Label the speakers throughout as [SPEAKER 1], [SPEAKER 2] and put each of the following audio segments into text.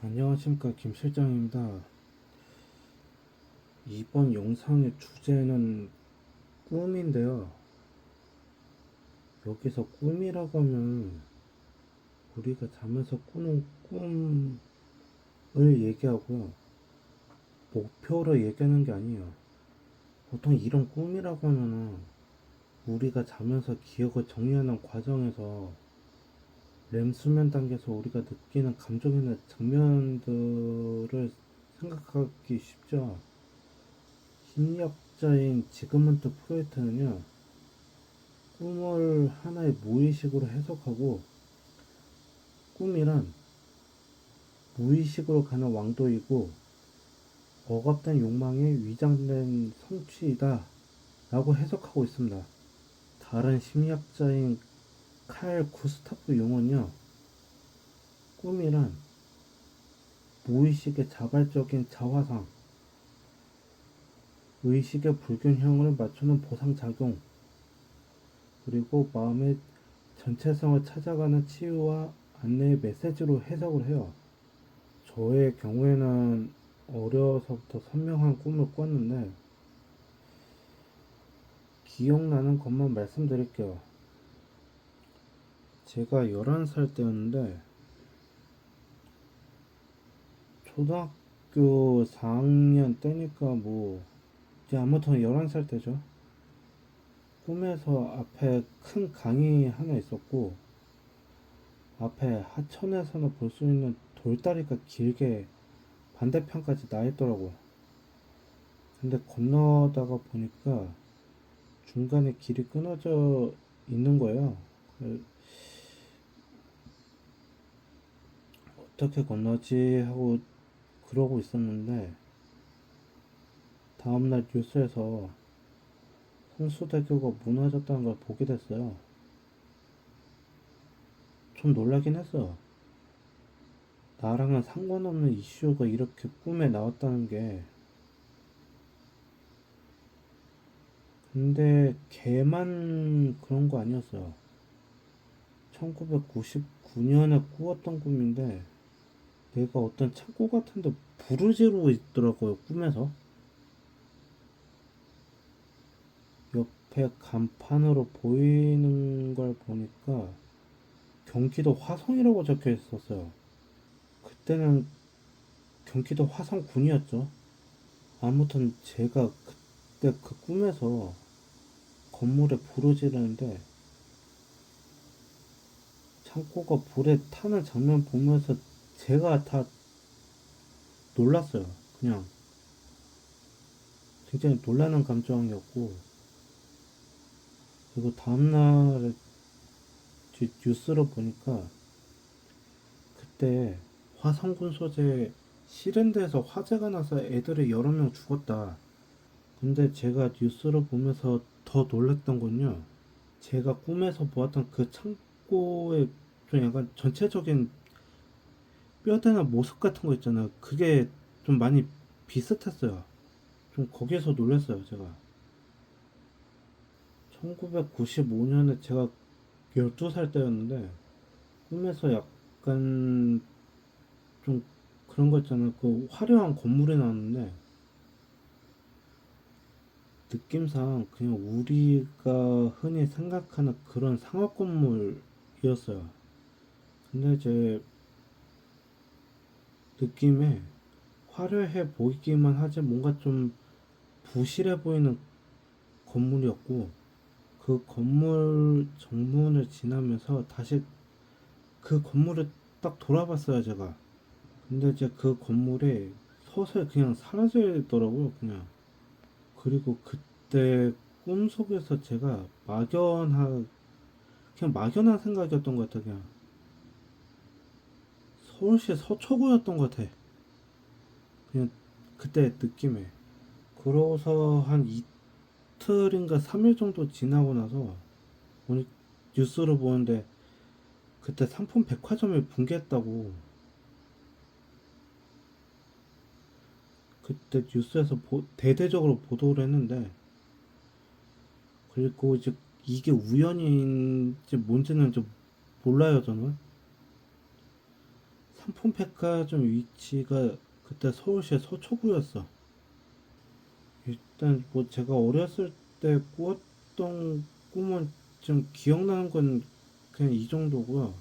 [SPEAKER 1] 안녕하십니까, 김 실장입니다. 이번 영상의 주제는 꿈인데요. 여기서 꿈이라고 하면 우리가 자면서 꾸는 꿈을 얘기하고요. 목표를 얘기하는 게 아니에요. 보통 이런 꿈이라고 하면은 우리가 자면서 기억을 정리하는 과정에서 렘 수면 단계에서 우리가 느끼는 감정이나 장면들을 생각하기 쉽죠. 심리학자인 지그문트 프로이트는요, 꿈을 하나의 무의식으로 해석하고, 꿈이란 무의식으로 가는 왕도이고 억압된 욕망의 위장된 성취이다 라고 해석하고 있습니다. 다른 심리학자인 칼 구스타프 용은요, 꿈이란 무의식의 자발적인 자화상, 의식의 불균형을 맞추는 보상작용, 그리고 마음의 전체성을 찾아가는 치유와 안내의 메시지로 해석을 해요. 저의 경우에는 어려서부터 선명한 꿈을 꿨는데, 기억나는 것만 말씀드릴게요. 제가 11살 때였는데, 초등학교 4학년 때니까 이제 아무튼 11살 때죠. 꿈에서 앞에 큰 강이 하나 있었고, 앞에 하천에서는 볼 수 있는 돌다리가 길게 반대편까지 나 있더라고요. 근데 건너다가 보니까 중간에 길이 끊어져 있는 거예요. 어떻게 건너지 하고 그러고 있었는데, 다음날 뉴스에서 홍수대교가 무너졌다는 걸 보게 됐어요. 좀 놀라긴 했어요. 나랑은 상관없는 이슈가 이렇게 꿈에 나왔다는 게. 근데 걔만 그런 거 아니었어요. 1999년에 꾸었던 꿈인데, 내가 어떤 창고 같은데 불을 지르고 있더라고요, 꿈에서. 옆에 간판으로 보이는 걸 보니까 경기도 화성이라고 적혀 있었어요. 그때는 경기도 화성군이었죠. 아무튼 제가 그때 그 꿈에서 건물에 불을 지르는데, 창고가 불에 타는 장면 보면서 제가 다 놀랐어요. 그냥 굉장히 놀라는 감정이었고, 그리고 다음날 뉴스를 보니까 그때 화성군 소재 실현돼서 화재가 나서 애들이 여러 명 죽었다. 근데 제가 뉴스를 보면서 더 놀랐던 건요, 제가 꿈에서 보았던 그 창고의 좀 약간 전체적인 뼈대나 모습 같은 거 있잖아요. 그게 좀 많이 비슷했어요. 좀 거기에서 놀랐어요, 제가. 1995년에 제가 12살 때였는데, 꿈에서 약간 좀 그런 거 있잖아요. 그 화려한 건물이 나왔는데, 느낌상 그냥 우리가 흔히 생각하는 그런 상업 건물이었어요. 근데 제 느낌에 화려해 보이기만 하지 뭔가 좀 부실해 보이는 건물이었고, 그 건물 정문을 지나면서 다시 그 건물을 딱 돌아봤어요, 제가. 근데 이제 그 건물이 서서히 그냥 사라지더라고요, 그냥. 그리고 그때 꿈속에서 제가 그냥 막연한 생각이었던 것 같아, 그냥. 서울시 서초구였던 것 같아. 그냥 그때 느낌에. 그러고서 한 이틀인가 3일 정도 지나고 나서 오늘 뉴스를 보는데, 그때 삼풍 백화점이 붕괴했다고 그때 뉴스에서 대대적으로 보도를 했는데, 그리고 이제 이게 우연인지 뭔지는 좀 몰라요, 저는. 삼풍백화점 위치가 그때 서울시의 서초구였어. 일단 뭐 제가 어렸을 때 꾸었던 꿈은 좀 기억나는 건 그냥 이 정도고요.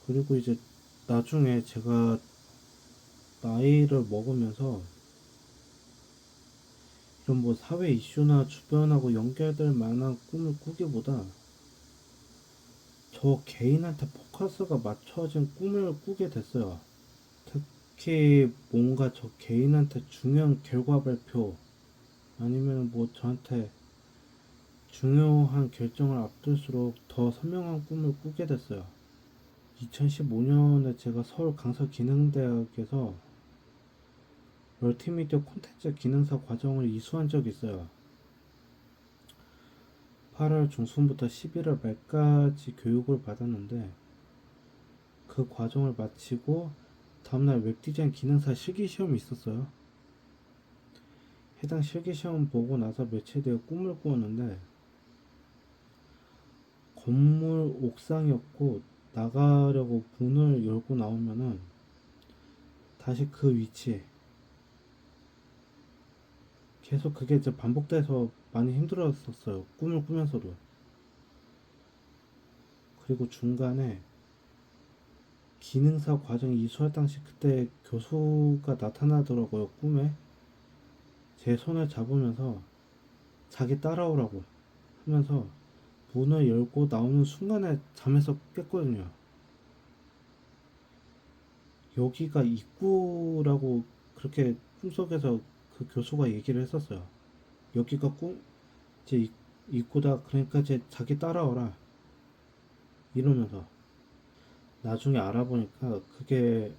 [SPEAKER 1] 그리고 이제 나중에 제가 나이를 먹으면서 이런 뭐 사회 이슈나 주변하고 연결될 만한 꿈을 꾸기보다 저 개인한테 포커스가 맞춰진 꿈을 꾸게 됐어요. 특히 뭔가 저 개인한테 중요한 결과 발표 아니면 뭐 저한테 중요한 결정을 앞둘수록 더 선명한 꿈을 꾸게 됐어요. 2015년에 제가 서울 강서기능대학에서 멀티미디어 콘텐츠 기능사 과정을 이수한 적이 있어요. 8월 중순부터 11월 말까지 교육을 받았는데 그 과정을 마치고 다음날 웹디자인 기능사 실기시험이 있었어요. 해당 실기시험 보고 나서 며칠 뒤에 꿈을 꾸었는데 건물 옥상이었고 나가려고 문을 열고 나오면은 다시 그 위치에 계속 그게 이제 반복돼서 많이 힘들었었어요. 꿈을 꾸면서도. 그리고 중간에 기능사 과정 이수할 당시 그때 교수가 나타나더라고요. 꿈에 제 손을 잡으면서 자기 따라오라고 하면서 문을 열고 나오는 순간에 잠에서 깼거든요. 여기가 입구라고 그렇게 꿈속에서 그 교수가 얘기를 했었어요. 여기가 이제 입구다. 그러니까 이제 자기 따라오라 이러면서 나중에 알아보니까 그게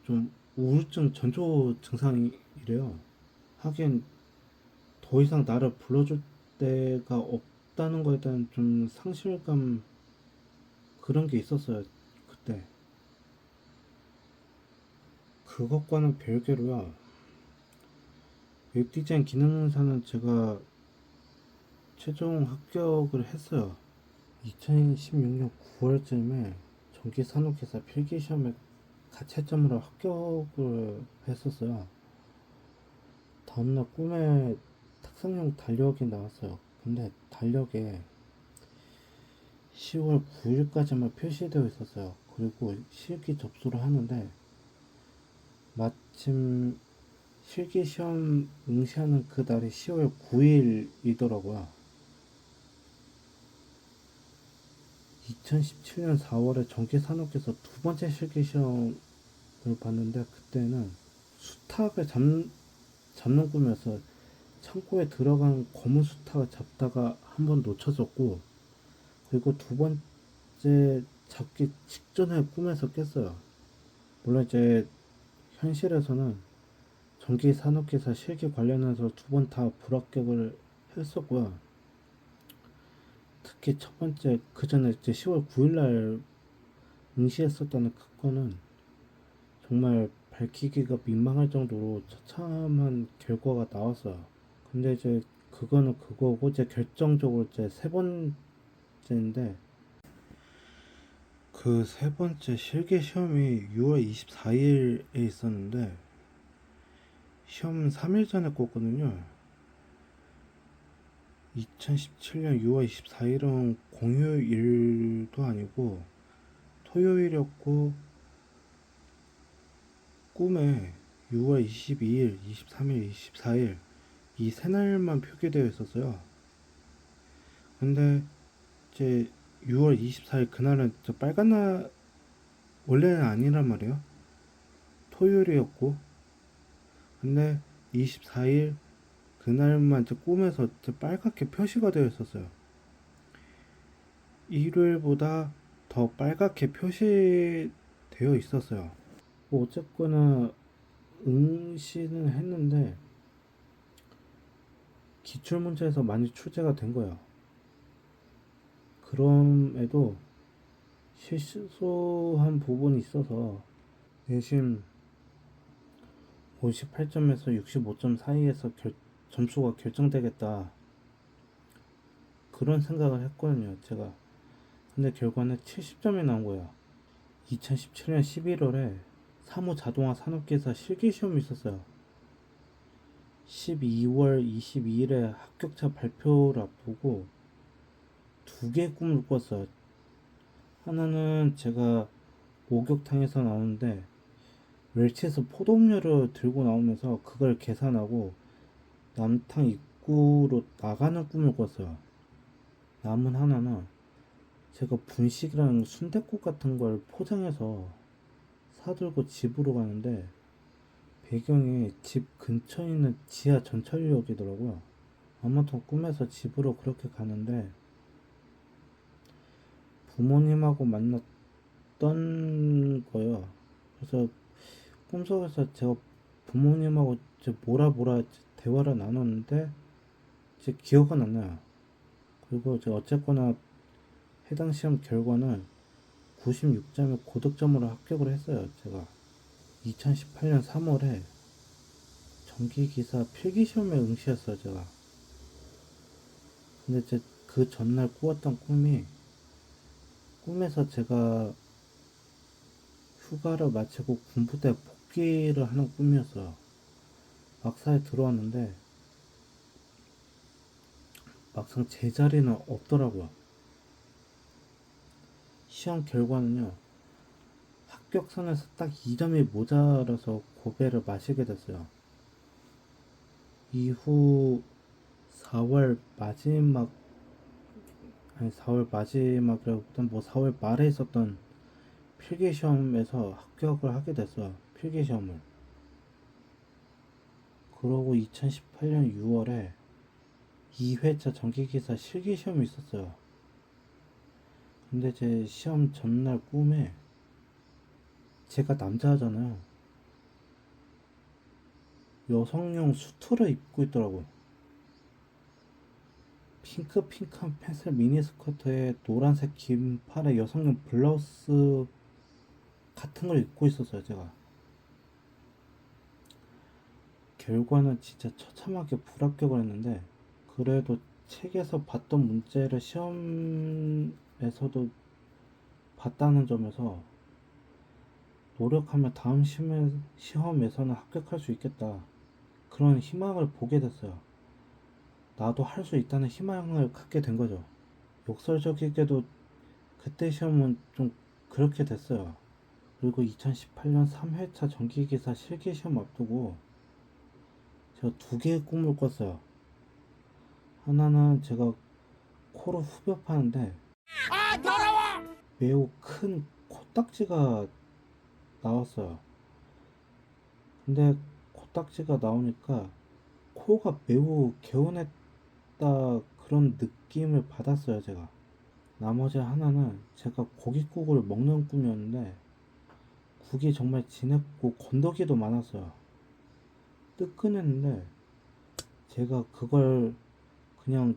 [SPEAKER 1] 좀 우울증 전조 증상이래요. 하긴 더 이상 나를 불러줄 데가 없다는 거에 대한 좀 상실감 그런 게 있었어요. 그때. 그것과는 별개로요. 웹디자인 기능사는 제가 최종 합격을 했어요. 2016년 9월쯤에 전기산업회사 필기시험에 가채점으로 합격을 했었어요. 다음날 꿈에 탁상용 달력이 나왔어요. 근데 달력에 10월 9일까지만 표시되어 있었어요. 그리고 실기 접수를 하는데 마침 실기시험 응시하는 그 날이 10월 9일이더라고요. 2017년 4월에 전기산업께서 두 번째 실기시험을 봤는데 그때는 수탉을 잡는 꿈이어서 창고에 들어간 검은 수탉을 잡다가 한 번 놓쳐졌고 그리고 두 번째 잡기 직전에 꿈에서 깼어요. 물론 이제 현실에서는 전기산업기사 실기 관련해서 두 번 다 불합격을 했었고요. 특히 첫 번째 그 전에 이제 10월 9일날 응시했었다는 그거는 정말 밝히기가 민망할 정도로 처참한 결과가 나왔어요. 근데 이제 그거는 그거고 이제 결정적으로 이제 세 번째인데 그 세 번째 실기 시험이 6월 24일에 있었는데 시험 3일 전에 꿨거든요. 2017년 6월 24일은 공휴일도 아니고 토요일이었고 꿈에 6월 22일, 23일, 24일 이 세 날만 표기되어 있었어요. 근데 이제 6월 24일 그날은 저 빨간 날 원래는 아니란 말이에요. 토요일이었고 근데 24일 그날만 이제 꿈에서 이제 빨갛게 표시가 되어 있었어요. 일요일보다 더 빨갛게 표시되어 있었어요. 뭐 어쨌거나 응시는 했는데 기출문제에서 많이 출제가 된 거예요. 그럼에도 실수한 부분이 있어서 내신 58점에서 65점 사이에서 점수가 결정되겠다 그런 생각을 했거든요 제가. 근데 결과는 70점이 나온 거예요. 2017년 11월에 사무 자동화 산업기사 실기시험이 있었어요. 12월 22일에 합격자 발표를 앞두고 두 개의 꿈을 꿨어요. 하나는 제가 목욕탕에서 나오는데 멸치에서 포도음료를 들고 나오면서 그걸 계산하고 남탕 입구로 나가는 꿈을 꿨어요. 남은 하나는 제가 분식이랑 순댓국 같은 걸 포장해서 사들고 집으로 가는데 배경이 집 근처에 있는 지하 전철역이더라고요. 아무튼 꿈에서 집으로 그렇게 가는데 부모님하고 만났던 거예요. 그래서 꿈속에서 제가 부모님하고 이제 뭐라 대화를 나눴는데 제 기억은 안 나요. 그리고 이제 어쨌거나 해당 시험 결과는 96점의 고득점으로 합격을 했어요. 제가 2018년 3월에 전기기사 필기시험에 응시했어요. 제가. 근데 이제 그 전날 꾸었던 꿈이 꿈에서 제가 휴가를 마치고 군부대 복귀를 하는 꿈이었어요. 막사에 들어왔는데 막상 제자리는 없더라고요. 시험 결과는요. 합격선에서 딱 2점이 모자라서 고배를 마시게 됐어요. 이후 4월 마지막 아니 4월 마지막이라기보단 뭐 4월 말에 있었던 필기시험에서 합격을 하게 됐어요. 필기시험을. 그러고 2018년 6월에 2회차 전기기사 실기시험이 있었어요. 근데 제 시험 전날 꿈에 제가 남자잖아요. 여성용 수트를 입고 있더라고요. 핑크한 펜슬 미니스커트에 노란색 긴 팔에 여성용 블라우스 같은 걸 입고 있었어요, 제가. 결과는 진짜 처참하게 불합격을 했는데, 그래도 책에서 봤던 문제를 시험에서도 봤다는 점에서 노력하면 다음 시험에서는 합격할 수 있겠다. 그런 희망을 보게 됐어요. 나도 할 수 있다는 희망을 갖게 된 거죠. 역설적이게도 그때 시험은 좀 그렇게 됐어요. 그리고 2018년 3회차 전기기사 실기시험 앞두고 제가 두 개의 꿈을 꿨어요. 하나는 제가 코로 후벼 파는데 매우 큰 코딱지가 나왔어요. 근데 코딱지가 나오니까 코가 매우 개운했다 그런 느낌을 받았어요, 제가. 나머지 하나는 제가 고깃국을 먹는 꿈이었는데 국이 정말 진했고 건더기도 많았어요. 뜨끈했는데 제가 그걸 그냥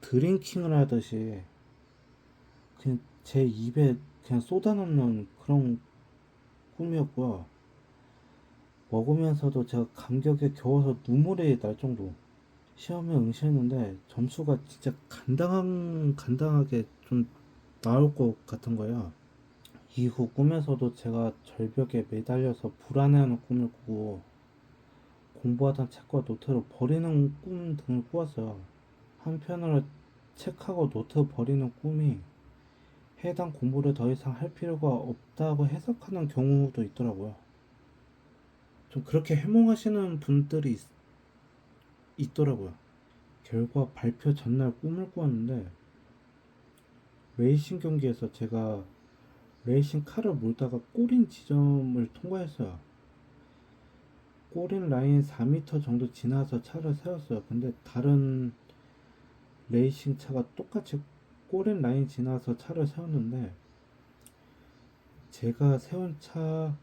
[SPEAKER 1] 드링킹을 하듯이 그냥 제 입에 그냥 쏟아넣는 그런 꿈이었고요. 먹으면서도 제가 감격에 겨워서 눈물이 날 정도. 시험에 응시했는데 점수가 진짜 간당하게 좀 나올 것 같은 거예요. 이후 꿈에서도 제가 절벽에 매달려서 불안해하는 꿈을 꾸고 공부하던 책과 노트를 버리는 꿈 등을 꾸었어요. 한편으로 책하고 노트 버리는 꿈이 해당 공부를 더 이상 할 필요가 없다고 해석하는 경우도 있더라고요. 좀 그렇게 해몽하시는 분들이 있더라고요. 결과 발표 전날 꿈을 꾸었는데 레이싱 경기에서 제가 레이싱 카를 몰다가 꼬린 지점을 통과했어요. 꼬린 라인 4m 정도 지나서 차를 세웠어요. 근데 다른 레이싱 차가 똑같이 꼬린 라인 지나서 차를 세웠는데 제가 세운 차에서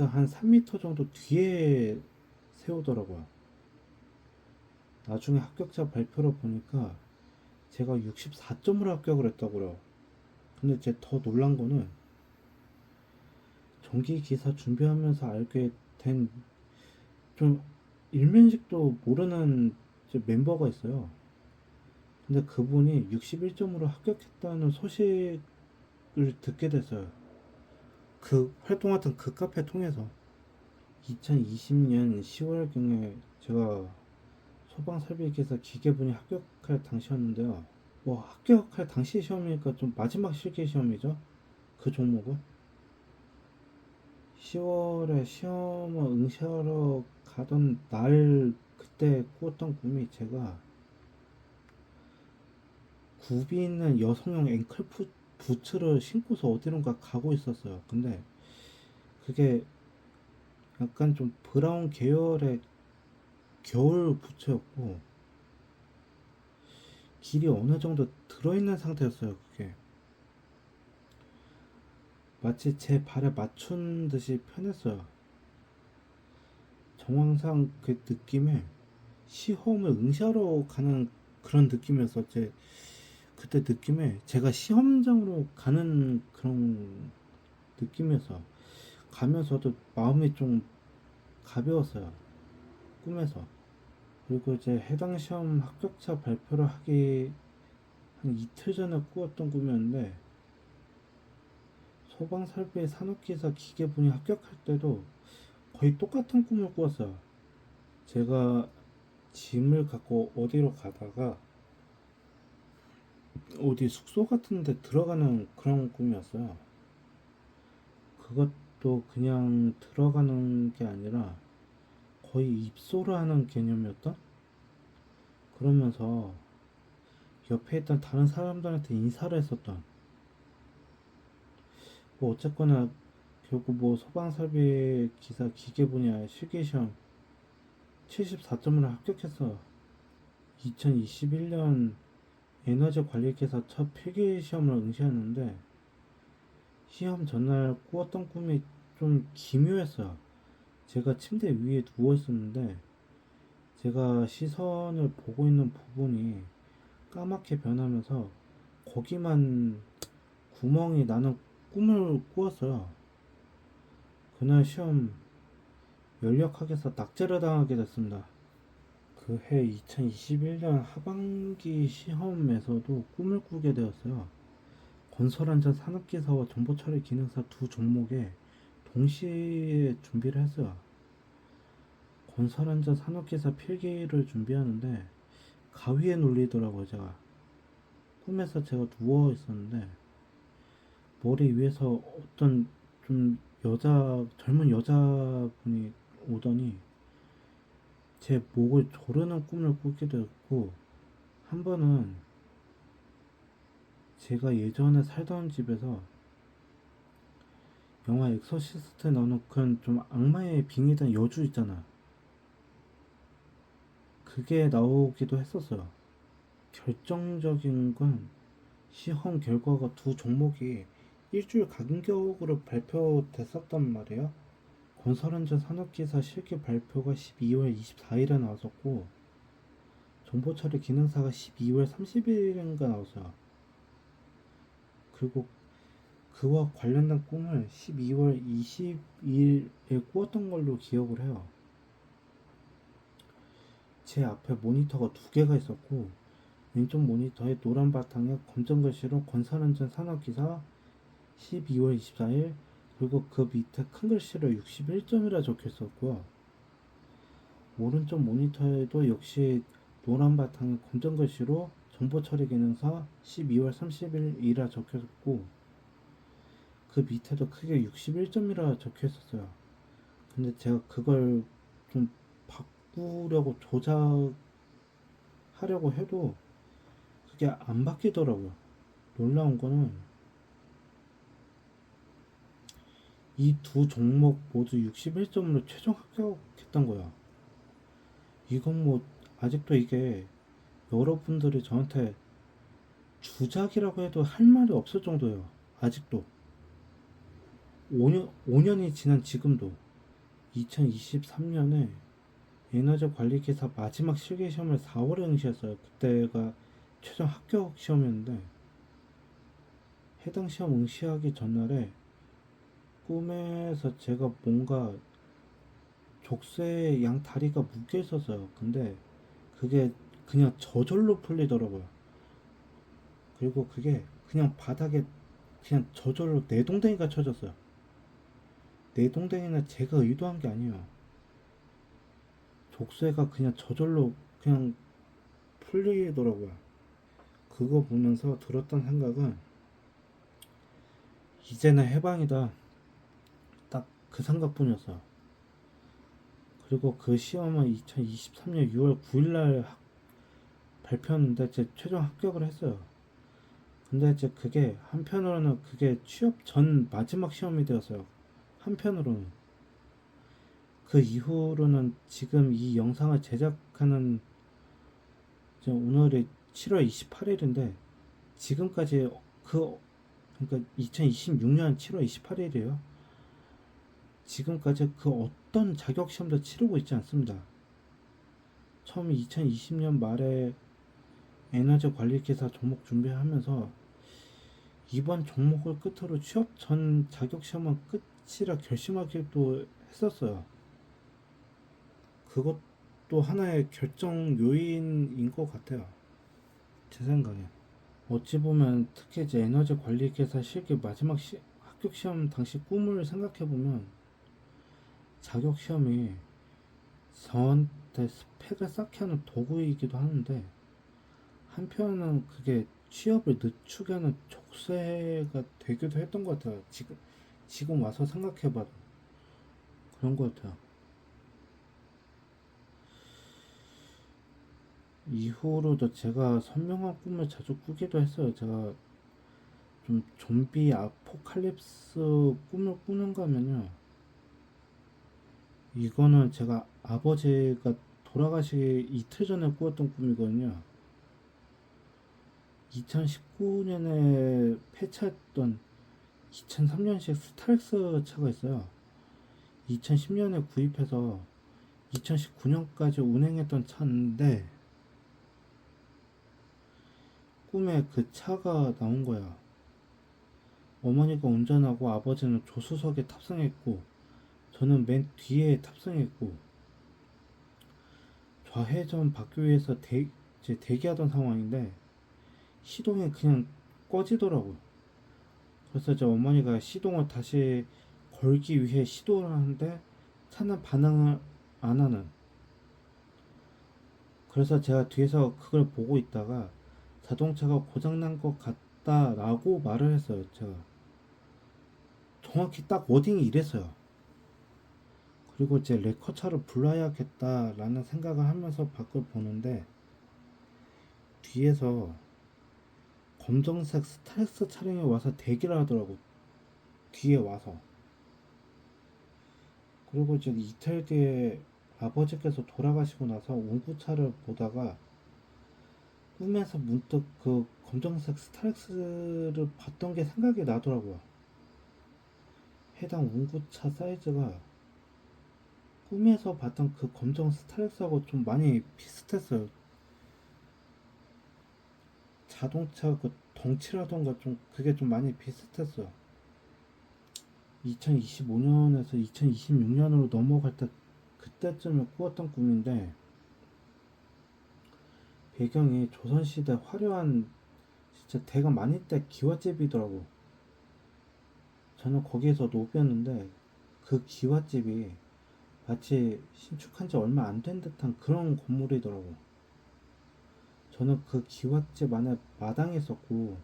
[SPEAKER 1] 한 3m 정도 뒤에 세우더라고요. 나중에 합격자 발표를 보니까 제가 64점으로 합격을 했다고요. 근데 제 더 놀란 거는 전기 기사 준비하면서 알게 된 좀 일면식도 모르는 멤버가 있어요. 근데 그분이 61점으로 합격했다는 소식을 듣게 됐어요. 그 활동하던 그 카페 통해서 2020년 10월경에 제가 소방설비기사 기계분이 합격할 당시였는데요. 뭐 합격할 당시 시험이니까 좀 마지막 실기 시험이죠. 그 종목은 10월에 시험을 응시하러 가던 날 그때 꾸었던 꿈이 제가 굽이 있는 여성용 앵클 부츠를 신고서 어디론가 가고 있었어요. 근데 그게 약간 좀 브라운 계열의 겨울 부츠였고 길이 어느 정도 들어있는 상태였어요. 그게 마치 제 발에 맞춘 듯이 편했어요. 정황상 그 느낌에 시험을 응시하러 가는 그런 느낌이었어. 제 그때 느낌에 제가 시험장으로 가는 그런 느낌이었어. 가면서도 마음이 좀 가벼웠어요. 꿈에서. 그리고 이제 해당 시험 합격자 발표를 하기 한 이틀 전에 꾸었던 꿈이었는데 소방설비 산업기사 기계분이 합격할 때도 거의 똑같은 꿈을 꾸었어요. 제가 짐을 갖고 어디로 가다가 어디 숙소 같은 데 들어가는 그런 꿈이었어요. 그것도 그냥 들어가는 게 아니라 거의 입소를 하는 개념이었던? 그러면서 옆에 있던 다른 사람들한테 인사를 했었던. 뭐 어쨌거나 결국 뭐 소방설비 기사 기계 분야 실기시험 74점으로 합격해서 2021년 에너지 관리기사 첫 필기시험을 응시했는데 시험 전날 꾸었던 꿈이 좀 기묘했어요. 제가 침대 위에 누워 있었는데 제가 시선을 보고 있는 부분이 까맣게 변하면서 거기만 구멍이 나는 꿈을 꾸었어요. 그날 시험 연력학에서 낙제를 당하게 됐습니다. 그 해 2021년 하반기 시험에서도 꿈을 꾸게 되었어요. 건설안전 산업기사와 정보처리 기능사 두 종목에 동시에 준비를 했어요. 건설안전 산업기사 필기를 준비하는데 가위에 눌리더라고요. 제가 꿈에서 제가 누워 있었는데 머리 위에서 어떤 좀 젊은 여자분이 오더니 제 목을 조르는 꿈을 꾸기도 했고 한 번은 제가 예전에 살던 집에서 영화 엑소시스트에 나오는 그런 좀 악마의 빙의된 여주 있잖아. 그게 나오기도 했었어요. 결정적인 건 시험 결과가 두 종목이 일주일 간격으로 발표됐었단 말이에요. 건설안전 산업기사 실기 발표가 12월 24일에 나왔었고 정보처리 기능사가 12월 30일인가 나왔어요. 그리고 그와 관련된 꿈을 12월 20일에 꾸었던 걸로 기억을 해요. 제 앞에 모니터가 두 개가 있었고 왼쪽 모니터에 노란 바탕에 검정 글씨로 건설안전 산업기사 12월 24일 그리고 그 밑에 큰 글씨로 61점이라 적혀 있었고요. 오른쪽 모니터에도 역시 노란 바탕에 검정 글씨로 정보처리 기능사 12월 30일이라 적혀 있었고 그 밑에도 크게 61점이라 적혀 있었어요. 근데 제가 그걸 좀 바꾸려고 조작하려고 해도 그게 안 바뀌더라고요. 놀라운 거는 이 두 종목 모두 61점으로 최종 합격했던 거야. 이건 뭐 아직도 이게 여러분들이 저한테 주작이라고 해도 할 말이 없을 정도예요. 아직도 5년이 지난 지금도 2023년에 에너지 관리기사 마지막 실기시험을 4월에 응시했어요. 그때가 최종 합격 시험이었는데 해당 시험 응시하기 전날에 꿈에서 제가 뭔가 족쇄에 양 다리가 묶여 있었어요. 근데 그게 그냥 저절로 풀리더라고요. 그리고 그게 그냥 바닥에 그냥 저절로 내동댕이가 쳐졌어요. 내동댕이나 제가 의도한 게 아니에요. 족쇄가 그냥 저절로 그냥 풀리더라고요. 그거 보면서 들었던 생각은 이제는 해방이다. 딱 그 생각뿐이었어요. 그리고 그 시험은 2023년 6월 9일날 발표했는데 제 최종 합격을 했어요. 근데 이제 그게 한편으로는 그게 취업 전 마지막 시험이 되었어요. 한편으로는 그 이후로는 지금 이 영상을 제작하는 오늘이 7월 28일인데 지금까지 그 그러니까 2026년 7월 28일이에요. 지금까지 그 어떤 자격 시험도 치르고 있지 않습니다. 처음 2020년 말에 에너지 관리 기사 종목 준비하면서 이번 종목을 끝으로 취업 전 자격 시험은 끝이라 결심하기도 했었어요. 그것도 하나의 결정 요인인 것 같아요. 제 생각에. 어찌 보면 특히 이제 에너지 관리 기사 실기 마지막 합격 시험 당시 꿈을 생각해 보면 자격 시험이 저한테 스펙을 쌓게 하는 도구이기도 하는데 한편은 그게 취업을 늦추게 하는 족쇄가 되기도 했던 것 같아요. 지금 와서 생각해봐도 그런 것 같아요. 이후로도 제가 선명한 꿈을 자주 꾸기도 했어요. 제가 좀 좀비 아포칼립스 꿈을 꾸는가 하면요. 이거는 제가 아버지가 돌아가시기 이틀 전에 꾸었던 꿈이거든요. 2019년에 폐차했던 2003년식 스타렉스 차가 있어요. 2010년에 구입해서 2019년까지 운행했던 차인데 꿈에 그 차가 나온 거야. 어머니가 운전하고 아버지는 조수석에 탑승했고 저는 맨 뒤에 탑승했고 좌회전 받기 위해서 이제 대기하던 상황인데 시동이 그냥 꺼지더라고요. 그래서 이제 어머니가 시동을 다시 걸기 위해 시도를 하는데 차는 반응을 안 하는. 그래서 제가 뒤에서 그걸 보고 있다가 자동차가 고장난 것 같다라고 말을 했어요. 제가 정확히 딱 워딩이 이랬어요. 그리고 이제 레커차를 불러야겠다라는 생각을 하면서 밖을 보는데 뒤에서 검정색 스타렉스 차량이 와서 대기를 하더라고. 뒤에 와서. 그리고 이제 이틀 뒤에 아버지께서 돌아가시고 나서 운구차를 보다가 꿈에서 문득 그 검정색 스타렉스를 봤던 게 생각이 나더라고요. 해당 운구차 사이즈가 꿈에서 봤던 그 검정 스타렉스하고 좀 많이 비슷했어요. 자동차 그 덩치라던가 좀 그게 좀 많이 비슷했어요. 2025년에서 2026년으로 넘어갈 때 그때쯤에 꾸었던 꿈인데 배경이 조선시대 화려한 진짜 대가 많이 때 기와집이더라고. 저는 거기에서 노비였는데 그 기와집이 마치 신축한 지 얼마 안 된 듯한 그런 건물이더라고. 저는 그 기와집 안에 마당에 있었고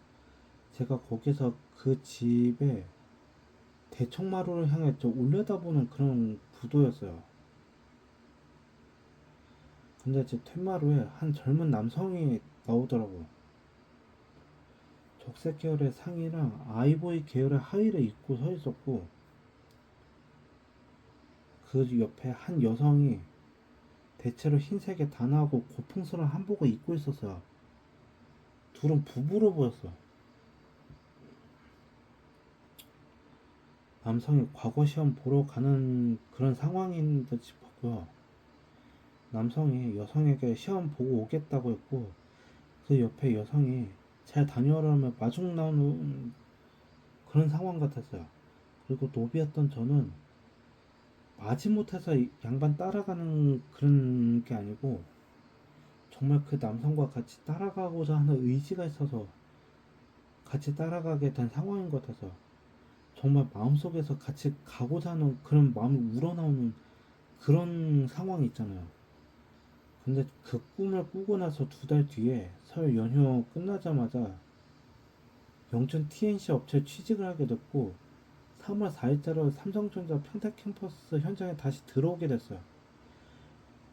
[SPEAKER 1] 제가 거기서 그 집에 대청마루를 향해 올려다보는 그런 구도였어요. 근데 제 퇴마루에 한 젊은 남성이 나오더라고요. 적색 계열의 상의랑 아이보리 계열의 하의를 입고 서 있었고 그 옆에 한 여성이 대체로 흰색의 단아하고 고풍스러운 한복을 입고 있었어요. 둘은 부부로 보였어. 남성이 과거 시험 보러 가는 그런 상황인 듯 싶었고요. 남성이 여성에게 시험 보고 오겠다고 했고 그 옆에 여성이 잘 다녀오라며 마중 나오는 그런 상황 같았어요. 그리고 노비였던 저는 마지못해서 양반 따라가는 그런 게 아니고 정말 그 남성과 같이 따라가고자 하는 의지가 있어서 같이 따라가게 된 상황인 것 같아서 정말 마음속에서 같이 가고자 하는 그런 마음이 우러나오는 그런 상황이 있잖아요. 근데 그 꿈을 꾸고 나서 2달 뒤에 설 연휴 끝나자마자 영천 TNC 업체에 취직을 하게 됐고 3월 4일자로 삼성전자 평택 캠퍼스 현장에 다시 들어오게 됐어요.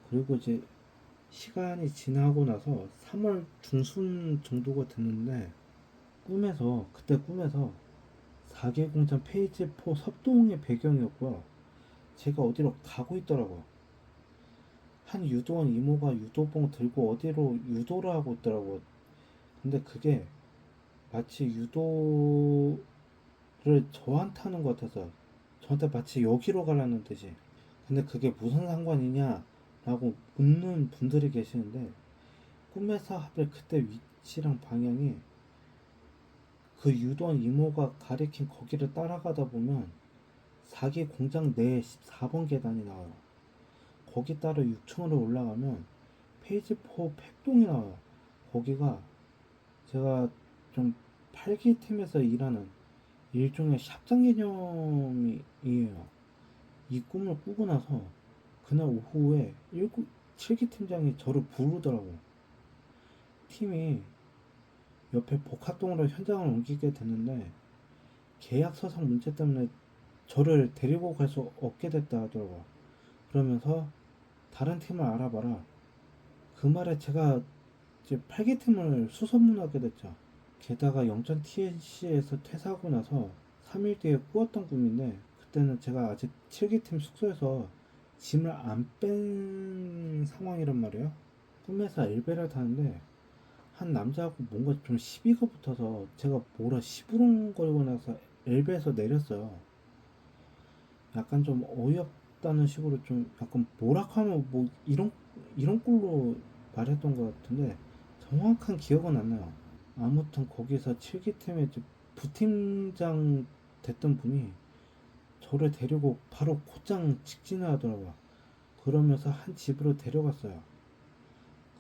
[SPEAKER 1] 그리고 이제 시간이 지나고 나서 3월 중순 정도가 됐는데 그때 꿈에서 4개 공장 페이지 4 섭동의 배경이었고요. 제가 어디로 가고 있더라고요. 한 유도원 이모가 유도봉 들고 어디로 유도를 하고 있더라고요. 근데 그게 마치 유도를 저한테 하는 것 같아서 저한테 마치 여기로 가라는 듯이. 근데 그게 무슨 상관이냐 라고 묻는 분들이 계시는데 꿈에서 하필 그때 위치랑 방향이 그 유도원 이모가 가리킨 거기를 따라가다 보면 4기 공장 내 14번 계단이 나와요. 거기 따라 6층으로 올라가면 페이지 4 팩동이 나와요. 거기가 제가 좀 8기 팀에서 일하는 일종의 샵장 개념이에요. 이 꿈을 꾸고 나서 그날 오후에 7기 팀장이 저를 부르더라고. 팀이 옆에 복합동으로 현장을 옮기게 됐는데 계약서상 문제 때문에 저를 데리고 갈 수 없게 됐다 하더라고. 그러면서 다른 팀을 알아봐라. 그 말에 제가 이제 8기 팀을 수소문하게 됐죠. 게다가 영천 TNC에서 퇴사하고 나서 3일 뒤에 꾸었던 꿈인데 그때는 제가 아직 7기 팀 숙소에서 짐을 안 뺀 상황이란 말이에요. 꿈에서 엘베를 타는데 한 남자하고 뭔가 좀 시비가 붙어서 제가 뭐라 시부렁거리고 나서 엘베에서 내렸어요. 약간 좀 어이없다는 식으로 좀 약간 뭐라카면 뭐 이런 꼴로 말했던 것 같은데 정확한 기억은 안 나요. 아무튼 거기서 7기팀의 부팀장 됐던 분이 저를 데리고 바로 곧장 직진을 하더라고요. 그러면서 한 집으로 데려갔어요.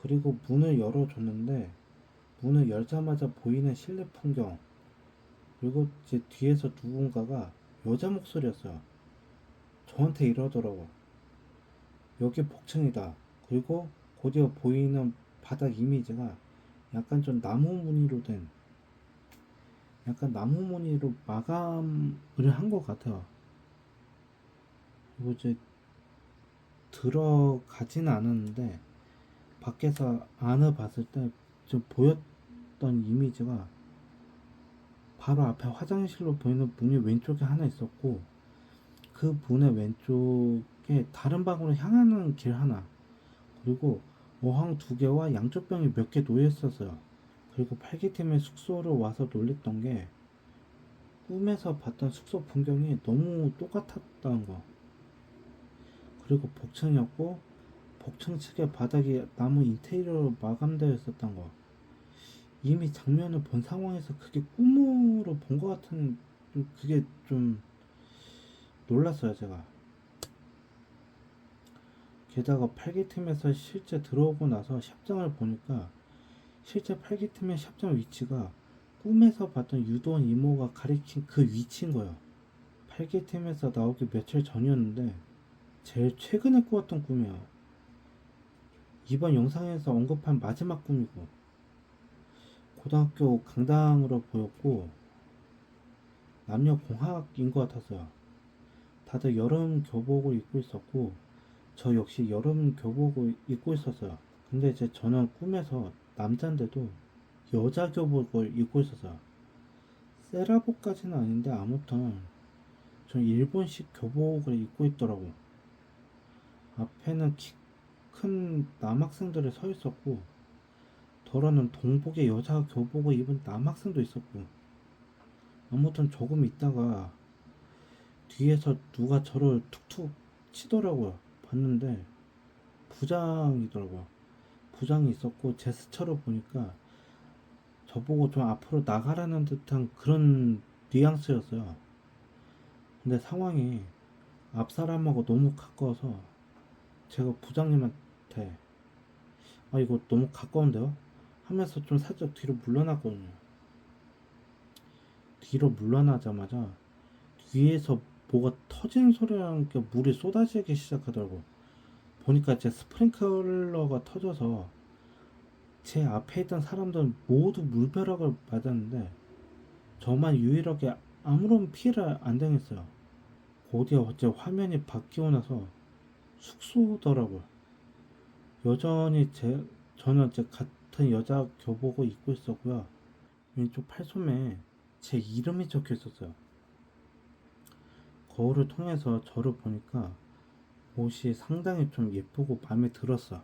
[SPEAKER 1] 그리고 문을 열어줬는데 문을 열자마자 보이는 실내 풍경 그리고 제 뒤에서 누군가가 여자 목소리였어요. 저한테 이러더라고. 여기 복층이다. 그리고 곧이어 보이는 바닥 이미지가 약간 좀 나무 무늬로 마감을 한 것 같아요. 그리고 이제 들어가지는 않았는데 밖에서 안을 봤을 때 좀 보였던 이미지가 바로 앞에 화장실로 보이는 문이 왼쪽에 하나 있었고 그 문의 왼쪽에 다른 방으로 향하는 길 하나 그리고 어항 2개와 양쪽 병이 몇 개 놓여 있었어요. 그리고 8기팀의 숙소로 와서 놀랬던 게 꿈에서 봤던 숙소 풍경이 너무 똑같았다는 거. 그리고 복층이었고 복층 측의 바닥이 나무 인테리어로 마감되어 있었던 거. 이미 장면을 본 상황에서 그게 꿈으로 본 것 같은 그게 좀 놀랐어요 제가. 게다가 8기팀에서 실제 들어오고 나서 샵장을 보니까 실제 8기팀의 샵장 위치가 꿈에서 봤던 유도원 이모가 가리킨 그 위치인 거예요. 8기팀에서 나오기 며칠 전이었는데 제일 최근에 꾸었던 꿈이야. 이번 영상에서 언급한 마지막 꿈이고 고등학교 강당으로 보였고 남녀 공학인 것 같았어요. 다들 여름 교복을 입고 있었고 저 역시 여름 교복을 입고 있었어요. 근데 이제 저는 꿈에서 남잔데도 여자 교복을 입고 있었어요. 세라복까지는 아닌데 아무튼 전 일본식 교복을 입고 있더라고. 앞에는 키 큰 남학생들이 서 있었고 더러는 동복의 여자 교복을 입은 남학생도 있었고 아무튼 조금 있다가 뒤에서 누가 저를 툭툭 치더라고요. 봤는데 부장이더라고요. 부장이 있었고 제스처로 보니까 저보고 좀 앞으로 나가라는 듯한 그런 뉘앙스였어요. 근데 상황이 앞 사람하고 너무 가까워서 제가 부장님한테 아 이거 너무 가까운데요? 하면서 좀 살짝 뒤로 물러났거든요. 뒤로 물러나자마자 위에서 뭐가 터지는 소리랑 이렇게 물이 쏟아지기 시작하더라고. 보니까 제 스프링클러가 터져서 제 앞에 있던 사람들은 모두 물벼락을 맞았는데 저만 유일하게 아무런 피해를 안 당했어요. 곧이어 어째 화면이 바뀌고 나서 숙소더라고요. 여전히 저는 제 같은 여자 교복을 입고 있었고요. 왼쪽 팔소매에 제 이름이 적혀 있었어요. 거울을 통해서 저를 보니까 옷이 상당히 좀 예쁘고 마음에 들었어.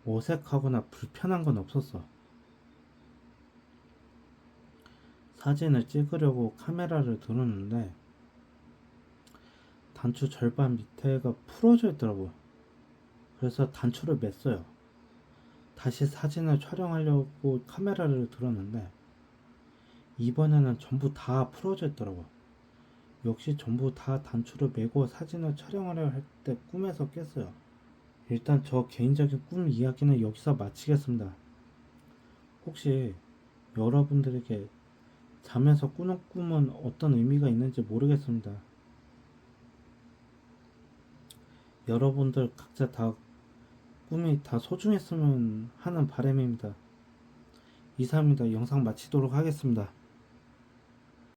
[SPEAKER 1] 어색하거나 불편한 건 없었어. 사진을 찍으려고 카메라를 들었는데 단추 절반 밑에가 풀어져 있더라고요. 그래서 단추를 맸어요. 다시 사진을 촬영하려고 카메라를 들었는데 이번에는 전부 다 풀어져 있더라고요. 역시 전부 다 단추를 매고 사진을 촬영하려 할 때 꿈에서 깼어요. 일단 저 개인적인 꿈 이야기는 여기서 마치겠습니다. 혹시 여러분들에게 잠에서 꾸는 꿈은 어떤 의미가 있는지 모르겠습니다. 여러분들 각자 다 꿈이 다 소중했으면 하는 바람입니다. 이상입니다. 영상 마치도록 하겠습니다.